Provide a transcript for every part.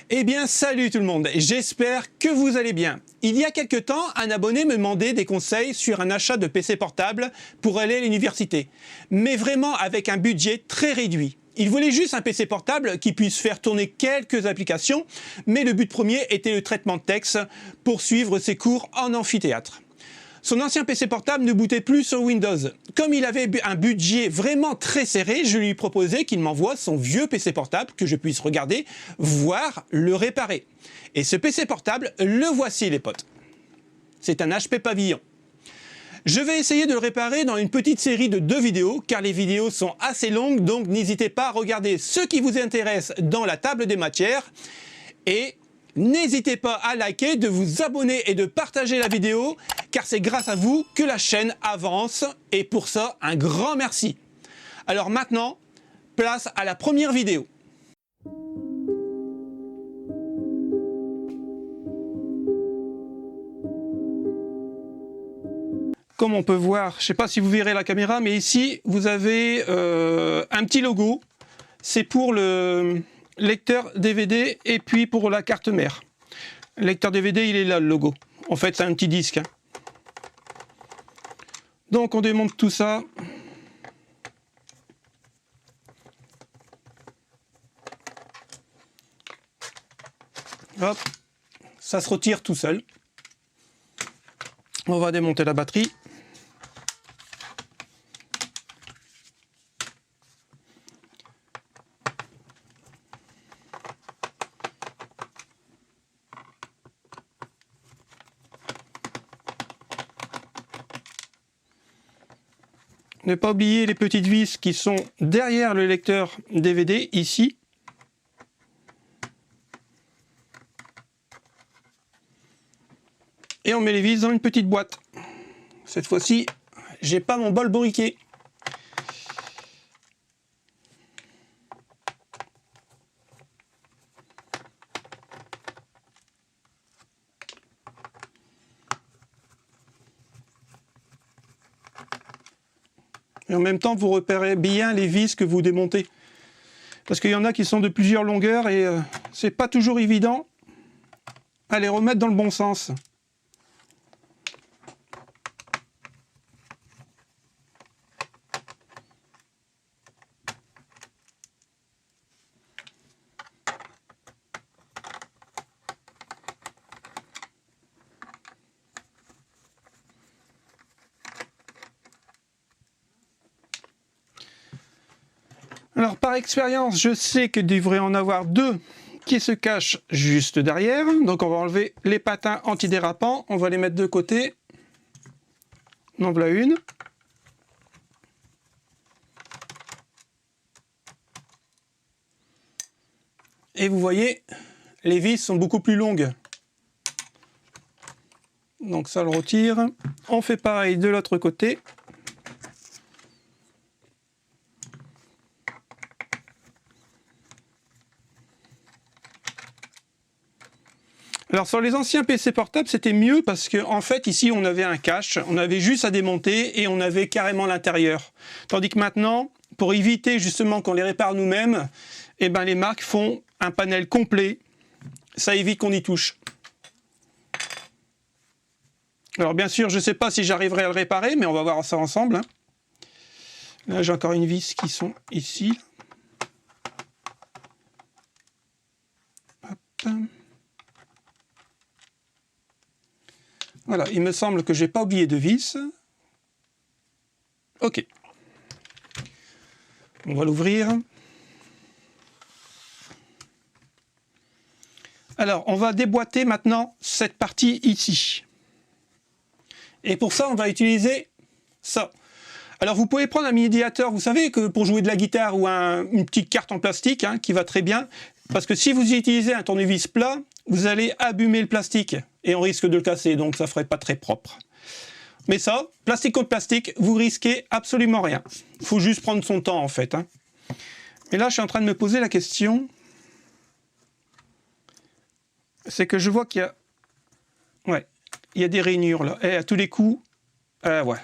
Eh bien, salut tout le monde, j'espère que vous allez bien. Il y a quelques temps, un abonné me demandait des conseils sur un achat de PC portable pour aller à l'université, mais vraiment avec un budget très réduit. Il voulait juste un PC portable qui puisse faire tourner quelques applications, mais le but premier était le traitement de texte pour suivre ses cours en amphithéâtre. Son ancien PC portable ne bootait plus sur Windows. Comme il avait un budget vraiment très serré, je lui proposais qu'il m'envoie son vieux PC portable, que je puisse regarder, voire le réparer. Et ce PC portable, le voici les potes. C'est un HP Pavillon. Je vais essayer de le réparer dans une petite série de 2 vidéos, car les vidéos sont assez longues, donc n'hésitez pas à regarder ce qui vous intéresse dans la table des matières. Et n'hésitez pas à liker, de vous abonner et de partager la vidéo, car c'est grâce à vous que la chaîne avance, et pour ça, un grand merci. Alors maintenant, place à la première vidéo. Comme on peut voir, je ne sais pas si vous verrez la caméra, mais ici, vous avez un petit logo. C'est pour le lecteur DVD et puis pour la carte mère. Le lecteur DVD, il est là, le logo. En fait, c'est un petit disque. Donc, on démonte tout ça. Hop, ça se retire tout seul. On va démonter la batterie. Ne pas oublier les petites vis qui sont derrière le lecteur DVD, ici. Et on met les vis dans une petite boîte. Cette fois-ci, j'ai pas mon bol briquet. Et en même temps, vous repérez bien les vis que vous démontez. Parce qu'il y en a qui sont de plusieurs longueurs et c'est pas toujours évident à les remettre dans le bon sens. Alors par expérience, je sais qu'il devrait en avoir 2 qui se cachent juste derrière. Donc on va enlever les patins antidérapants, on va les mettre de côté. En voilà une. Et vous voyez, les vis sont beaucoup plus longues. Donc ça le retire. On fait pareil de l'autre côté. Alors sur les anciens PC portables, c'était mieux parce que en fait ici on avait un cache, on avait juste à démonter et on avait carrément l'intérieur. Tandis que maintenant, pour éviter justement qu'on les répare nous-mêmes, eh ben les marques font un panel complet, ça évite qu'on y touche. Alors bien sûr, je ne sais pas si j'arriverai à le réparer, mais on va voir ça ensemble. Là j'ai encore une vis qui sont ici. Hop. Voilà, il me semble que je n'ai pas oublié de vis. Ok. On va l'ouvrir. Alors, on va déboîter maintenant cette partie ici. Et pour ça, on va utiliser ça. Alors, vous pouvez prendre un médiateur, vous savez, que pour jouer de la guitare ou une petite carte en plastique, qui va très bien. Parce que si vous utilisez un tournevis plat, vous allez abîmer le plastique et on risque de le casser, donc ça ne ferait pas très propre. Mais ça, plastique contre plastique, vous risquez absolument rien. Il faut juste prendre son temps en fait. Mais là, je suis en train de me poser la question. C'est que je vois qu'il y a... Ouais, il y a des rainures là. Et à tous les coups, ouais,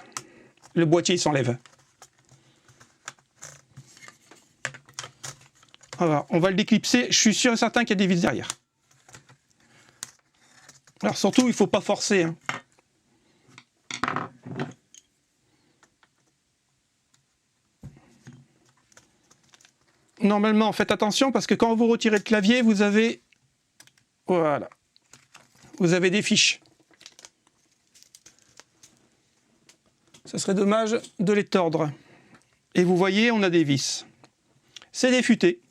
le boîtier s'enlève. Alors, on va le déclipser. Je suis sûr et certain qu'il y a des vis derrière. Alors surtout, il ne faut pas forcer, hein. Normalement, faites attention parce que quand vous retirez le clavier, vous avez... Voilà. Vous avez des fiches. Ça serait dommage de les tordre. Et vous voyez, on a des vis. C'est des futaies.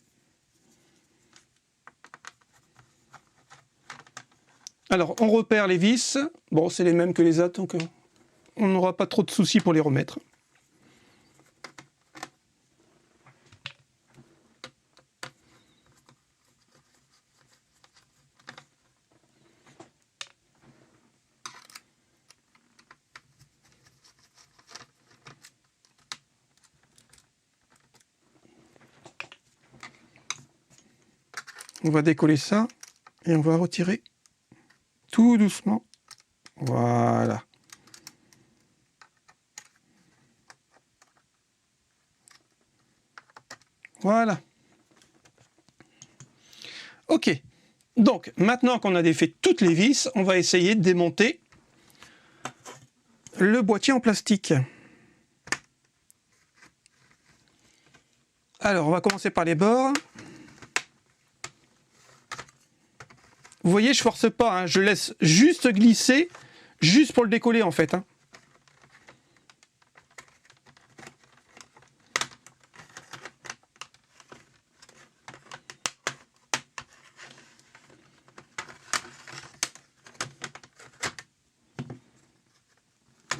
Alors, on repère les vis. Bon, c'est les mêmes que les autres, donc on n'aura pas trop de soucis pour les remettre. On va décoller ça et on va retirer tout doucement. Voilà. Voilà. Ok. Donc, maintenant qu'on a défait toutes les vis, on va essayer de démonter le boîtier en plastique. Alors, on va commencer par les bords. Vous voyez, je force pas, hein, je laisse juste glisser, juste pour le décoller en fait, hein.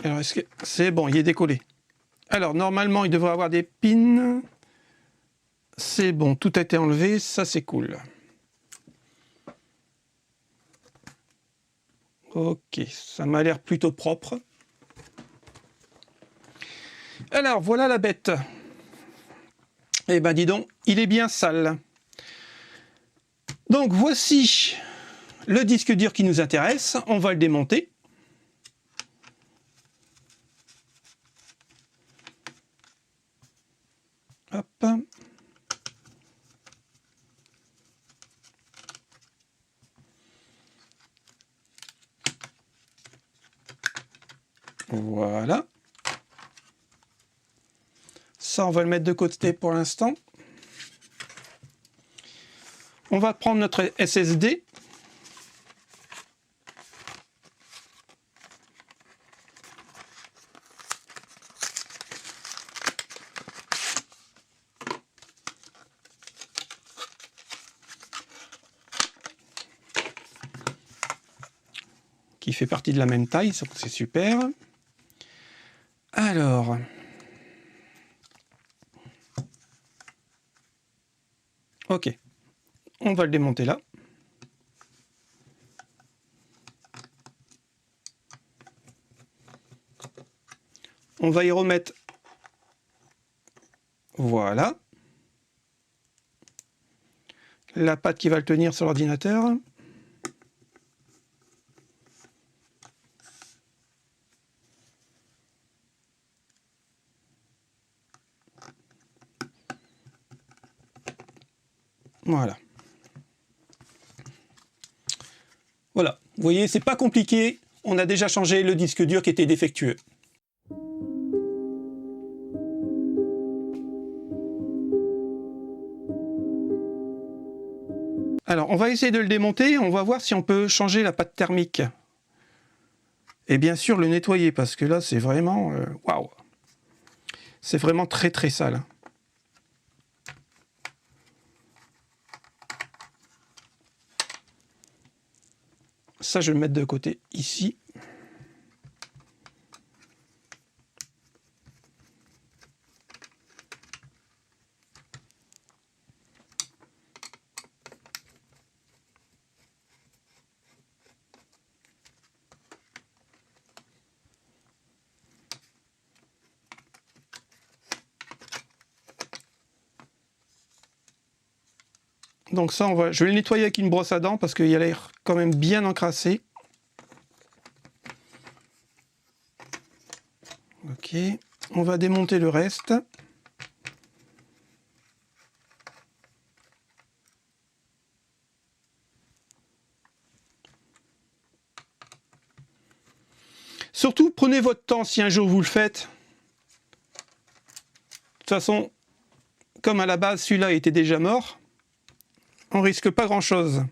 Alors, est-ce que c'est bon, il est décollé. Alors, normalement, il devrait avoir des pins. C'est bon, tout a été enlevé, ça c'est cool. Ok, ça m'a l'air plutôt propre. Alors, voilà la bête. Eh ben, dis donc, il est bien sale. Donc, voici le disque dur qui nous intéresse. On va le démonter. Hop. Voilà. Ça, on va le mettre de côté pour l'instant. On va prendre notre SSD. Qui fait partie de la même taille, c'est super. Alors, ok, on va le démonter là. On va y remettre, voilà, la patte qui va le tenir sur l'ordinateur. Voilà. Voilà, vous voyez, c'est pas compliqué. On a déjà changé le disque dur qui était défectueux. Alors, on va essayer de le démonter. On va voir si on peut changer la pâte thermique. Et bien sûr, le nettoyer, parce que là, c'est vraiment... waouh! C'est vraiment très très sale. Ça, je vais le mettre de côté ici. Donc ça, je vais le nettoyer avec une brosse à dents parce qu'il a l'air quand même bien encrassé. Ok, on va démonter le reste. Surtout, prenez votre temps si un jour vous le faites. De toute façon, comme à la base, celui-là était déjà mort, on risque pas grand-chose.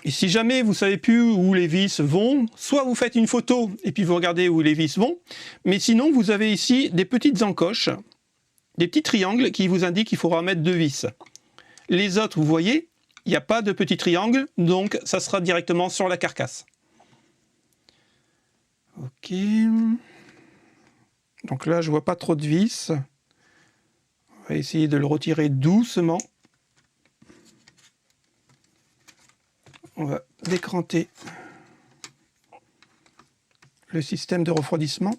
Et si jamais vous ne savez plus où les vis vont, soit vous faites une photo et puis vous regardez où les vis vont, mais sinon vous avez ici des petites encoches, des petits triangles qui vous indiquent qu'il faudra mettre 2 vis. Les autres, vous voyez, il n'y a pas de petits triangles, donc ça sera directement sur la carcasse. Ok. Donc là, je vois pas trop de vis. On va essayer de le retirer doucement. On va décranter le système de refroidissement.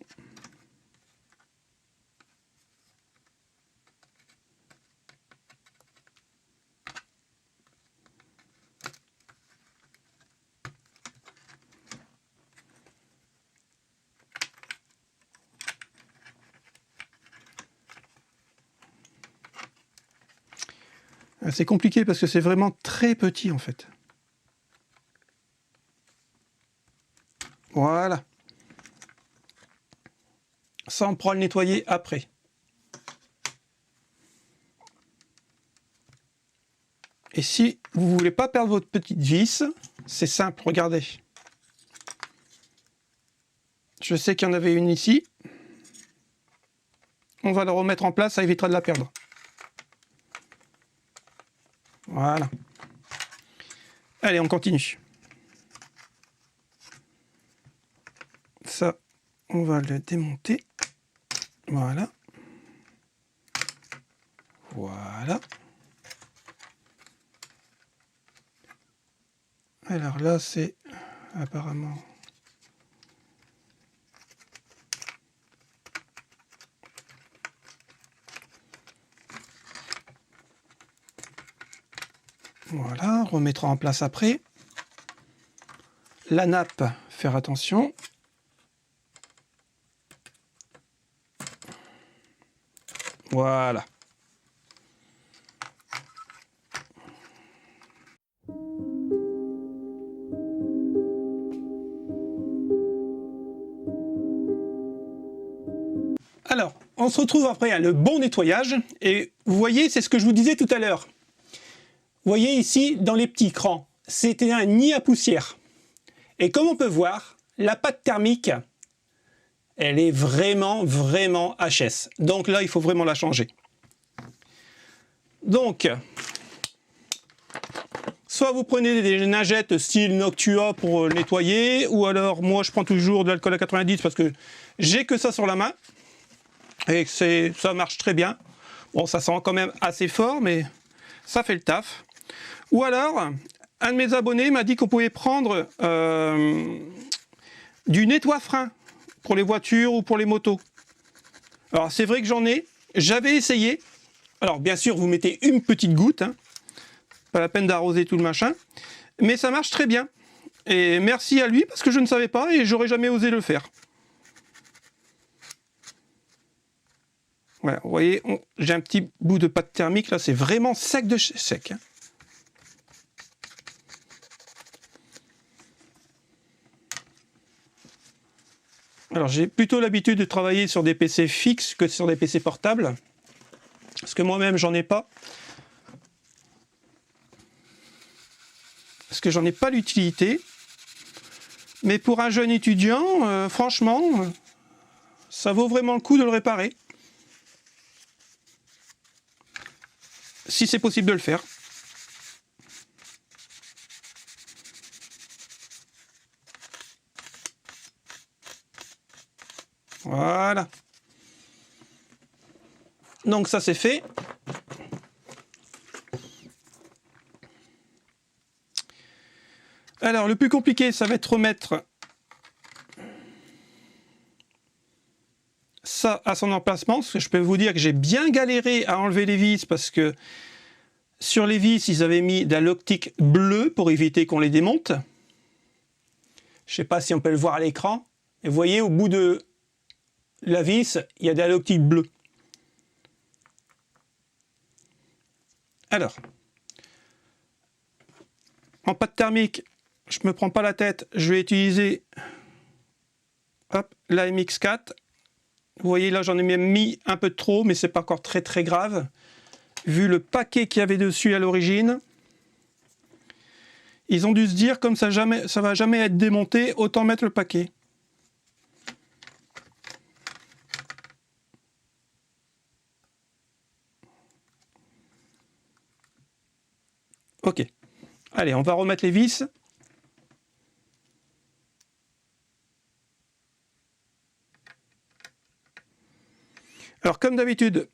C'est compliqué parce que c'est vraiment très petit en fait. Voilà. Ça, on pourra le nettoyer après. Et si vous ne voulez pas perdre votre petite vis, c'est simple, regardez. Je sais qu'il y en avait une ici. On va la remettre en place, ça évitera de la perdre. Voilà. Allez, on continue. Ça, on va le démonter. Voilà. Voilà. Alors là, c'est apparemment... Voilà, on remettra en place après. La nappe, faire attention. Voilà. Alors, on se retrouve après le bon nettoyage. Et vous voyez, c'est ce que je vous disais tout à l'heure. Vous voyez ici, dans les petits crans, c'était un nid à poussière. Et comme on peut voir, la pâte thermique, elle est vraiment HS. Donc là, il faut vraiment la changer. Donc, soit vous prenez des nagettes style Noctua pour nettoyer, ou alors moi je prends toujours de l'alcool à 90 parce que j'ai que ça sur la main. Et ça marche très bien. Bon, ça sent quand même assez fort, mais ça fait le taf. Ou alors, un de mes abonnés m'a dit qu'on pouvait prendre du nettoie-frein pour les voitures ou pour les motos. Alors c'est vrai que j'en ai, j'avais essayé. Alors bien sûr, vous mettez une petite goutte, hein. Pas la peine d'arroser tout le machin, mais ça marche très bien. Et merci à lui parce que je ne savais pas et j'aurais jamais osé le faire. Voilà, vous voyez, j'ai un petit bout de pâte thermique là, c'est vraiment sec de sec. Hein. Alors j'ai plutôt l'habitude de travailler sur des PC fixes que sur des PC portables. Parce que moi-même j'en ai pas. Parce que j'en ai pas l'utilité. Mais pour un jeune étudiant, franchement, ça vaut vraiment le coup de le réparer. Si c'est possible de le faire. Voilà. Donc ça c'est fait. Alors le plus compliqué, ça va être remettre ça à son emplacement. Parce que je peux vous dire que j'ai bien galéré à enlever les vis parce que sur les vis, ils avaient mis de la loctique bleue pour éviter qu'on les démonte. Je ne sais pas si on peut le voir à l'écran. Et vous voyez, au bout de la vis, il y a de la loctique bleue. Alors, En pâte thermique, je ne me prends pas la tête, je vais utiliser la MX4. Vous voyez là, j'en ai même mis un peu de trop, mais c'est pas encore très très grave. Vu le paquet qu'il y avait dessus à l'origine, ils ont dû se dire, comme ça va jamais être démonté, autant mettre le paquet. Ok. Allez, on va remettre les vis. Alors, comme d'habitude,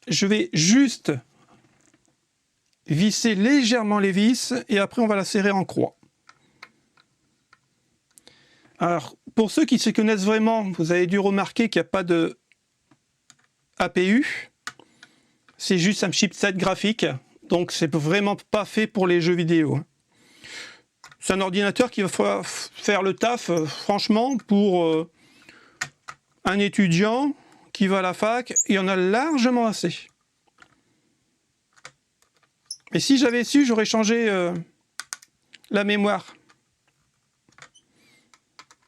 je vais juste visser légèrement les vis et après on va la serrer en croix. Alors, pour ceux qui se connaissent vraiment, vous avez dû remarquer qu'il n'y a pas de APU. C'est juste un chipset graphique, donc c'est vraiment pas fait pour les jeux vidéo. C'est un ordinateur qui va faire le taf, franchement, pour un étudiant qui va à la fac, il y en a largement assez. Et si j'avais su, j'aurais changé la mémoire.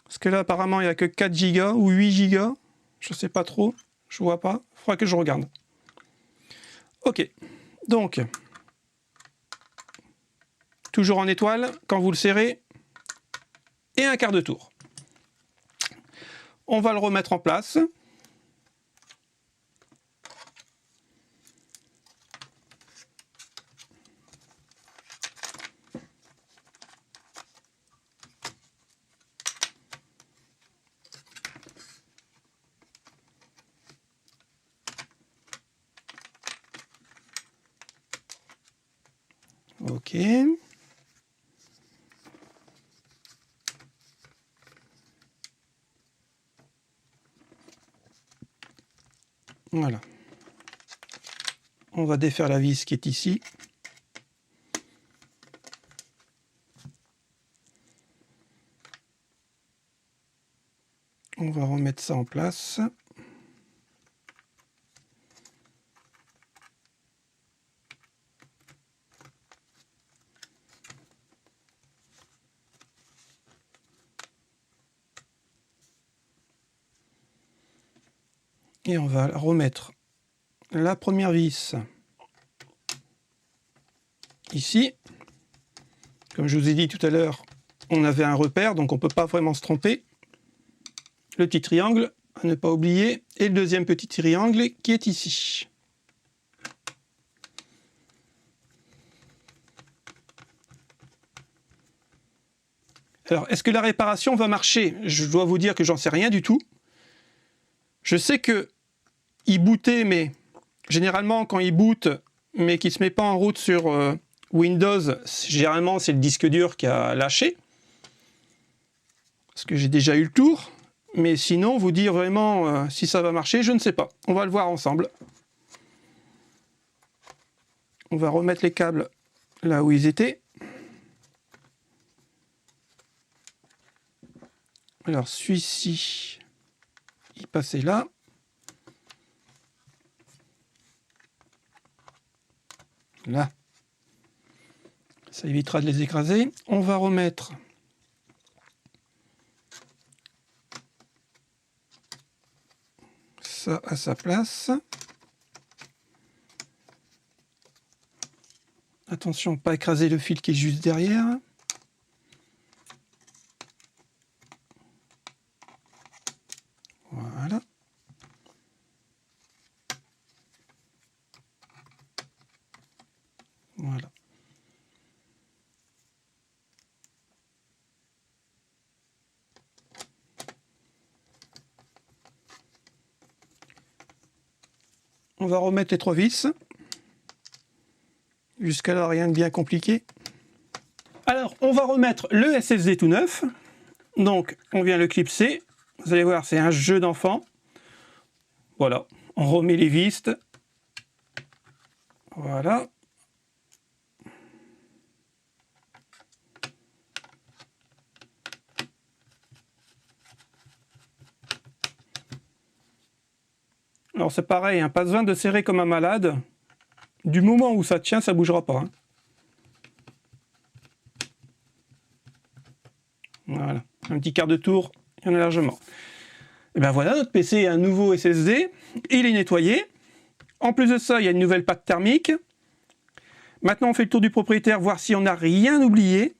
Parce que là, apparemment, il n'y a que 4 Go ou 8 Go. Je ne sais pas trop, je ne vois pas. Il faudra que je regarde. Ok, donc, toujours en étoile, quand vous le serrez, et un quart de tour. On va le remettre en place. Ok. Voilà. On va défaire la vis qui est ici. On va remettre ça en place. Et on va remettre la première vis ici. Comme je vous ai dit tout à l'heure, on avait un repère, donc on ne peut pas vraiment se tromper. Le petit triangle, à ne pas oublier, et le deuxième petit triangle qui est ici. Alors, est-ce que la réparation va marcher? Je dois vous dire que j'en sais rien du tout. Je sais que il bootait, mais généralement, quand il boot, mais qu'il ne se met pas en route sur Windows, généralement, c'est le disque dur qui a lâché. Parce que j'ai déjà eu le tour. Mais sinon, vous dire vraiment si ça va marcher, je ne sais pas. On va le voir ensemble. On va remettre les câbles là où ils étaient. Alors, celui-ci, il passait là. Là. Ça évitera de les écraser. On va remettre ça à sa place. Attention, pas écraser le fil qui est juste derrière. Voilà. Voilà. On va remettre les 3 vis. Jusqu'à là, rien de bien compliqué. Alors, on va remettre le SSD tout neuf. Donc, on vient le clipser. Vous allez voir, c'est un jeu d'enfant. Voilà. On remet les vis. Voilà. Alors, c'est pareil, hein, pas besoin de serrer comme un malade. Du moment où ça tient, ça ne bougera pas. Hein. Voilà, un petit quart de tour, il y en a largement. Et bien voilà, notre PC a un nouveau SSD, il est nettoyé. En plus de ça, il y a une nouvelle pâte thermique. Maintenant, on fait le tour du propriétaire, voir si on n'a rien oublié.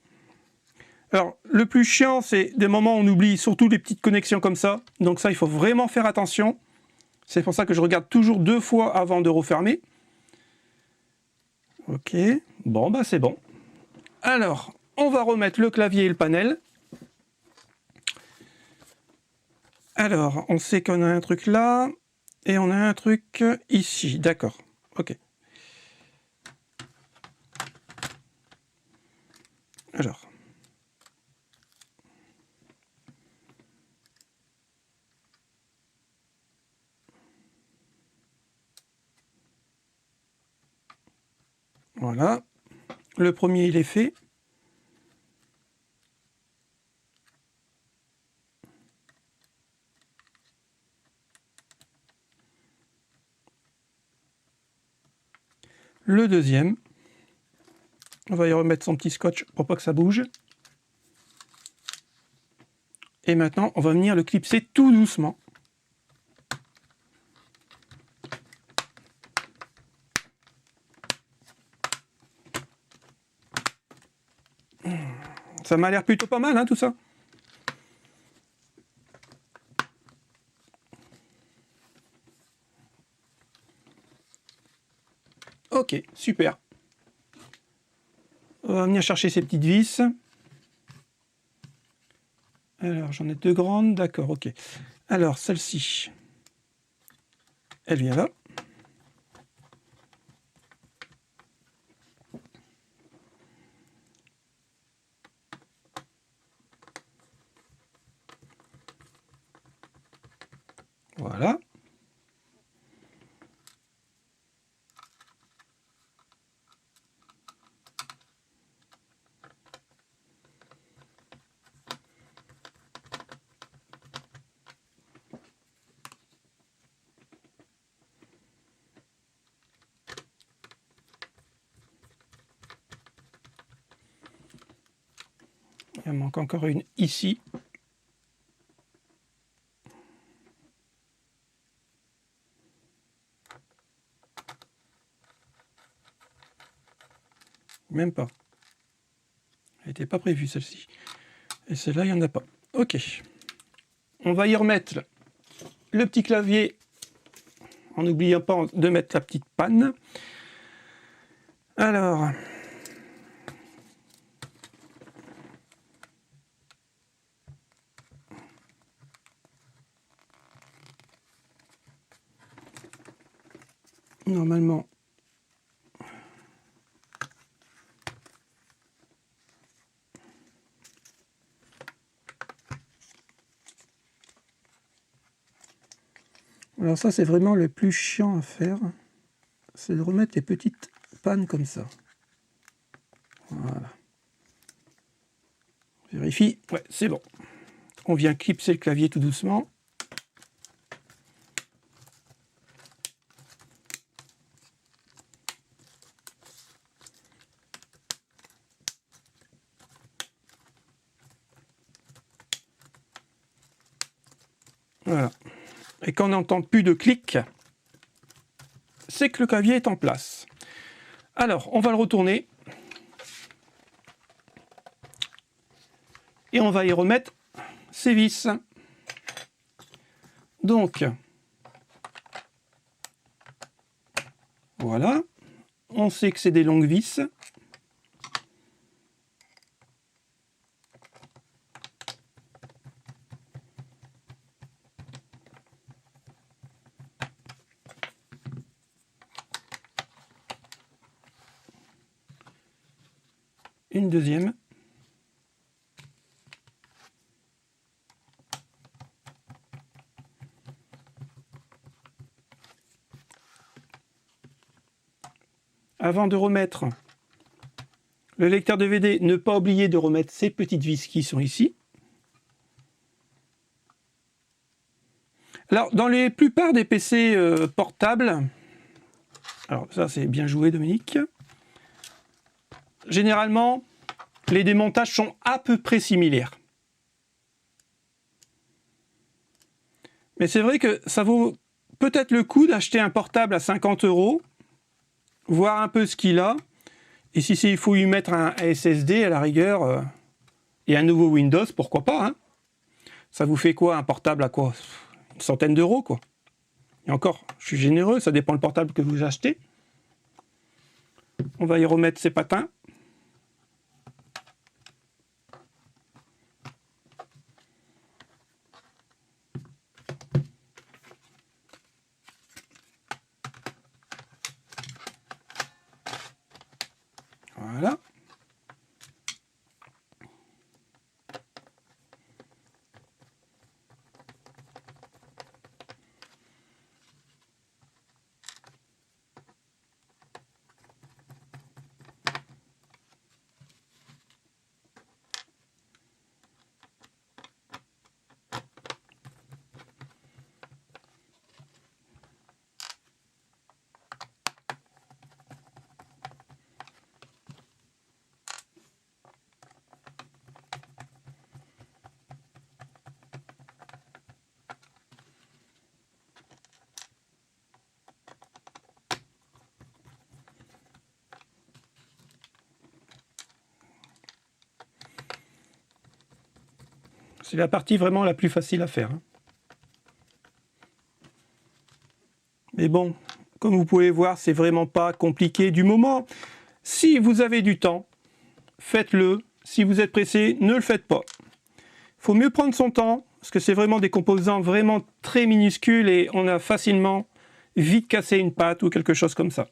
Alors, le plus chiant, c'est des moments où on oublie surtout les petites connexions comme ça. Donc ça, il faut vraiment faire attention. C'est pour ça que je regarde toujours 2 fois avant de refermer. Ok, bon, bah c'est bon. Alors, on va remettre le clavier et le panel. Alors, on sait qu'on a un truc là, et on a un truc ici, d'accord, ok. Alors. Voilà, le premier il est fait. Le deuxième, on va y remettre son petit scotch pour pas que ça bouge. Et maintenant, on va venir le clipser tout doucement. Ça m'a l'air plutôt pas mal, hein, tout ça. Ok, super. On va venir chercher ces petites vis. Alors, j'en ai 2 grandes, d'accord, ok. Alors, celle-ci, elle vient là. Voilà. Il en manque encore une ici. Même pas. Elle n'était pas prévue celle-ci. Et celle-là, il n'y en a pas. Ok. On va y remettre le petit clavier en n'oubliant pas de mettre la petite panne. Alors... Normalement... Alors ça, c'est vraiment le plus chiant à faire. C'est de remettre les petites pannes comme ça. Voilà. Vérifie. Ouais, c'est bon. On vient clipser le clavier tout doucement. Voilà. Et quand on n'entend plus de clic, c'est que le clavier est en place. Alors, on va le retourner. Et on va y remettre ses vis. Donc, voilà. On sait que c'est des longues vis. Une deuxième. Avant de remettre le lecteur DVD, ne pas oublier de remettre ces petites vis qui sont ici. Alors, dans la plupart des PC portables, alors ça c'est bien joué Dominique, généralement, les démontages sont à peu près similaires. Mais c'est vrai que ça vaut peut-être le coup d'acheter un portable à 50 €, voir un peu ce qu'il a, et si il faut y mettre un SSD à la rigueur, et un nouveau Windows, pourquoi pas, hein. Ça vous fait quoi, un portable à quoi? Une centaine d'euros, quoi. Et encore, je suis généreux, ça dépend le portable que vous achetez. On va y remettre ses patins. Voilà. C'est la partie vraiment la plus facile à faire, hein. Mais bon, comme vous pouvez voir, c'est vraiment pas compliqué du moment. Si vous avez du temps, faites-le. Si vous êtes pressé, ne le faites pas. Il faut mieux prendre son temps, parce que c'est vraiment des composants vraiment très minuscules et on a facilement vite cassé une patte ou quelque chose comme ça.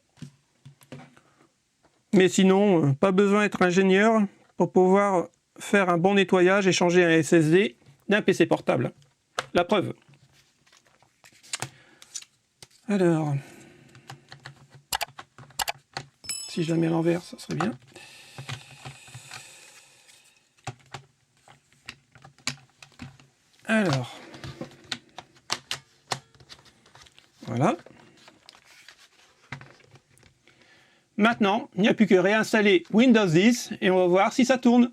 Mais sinon, pas besoin d'être ingénieur pour pouvoir faire un bon nettoyage et changer un SSD d'un PC portable. La preuve. Alors, si je la mets à l'envers, ça serait bien. Alors, voilà. Maintenant, il n'y a plus que réinstaller Windows 10 et on va voir si ça tourne.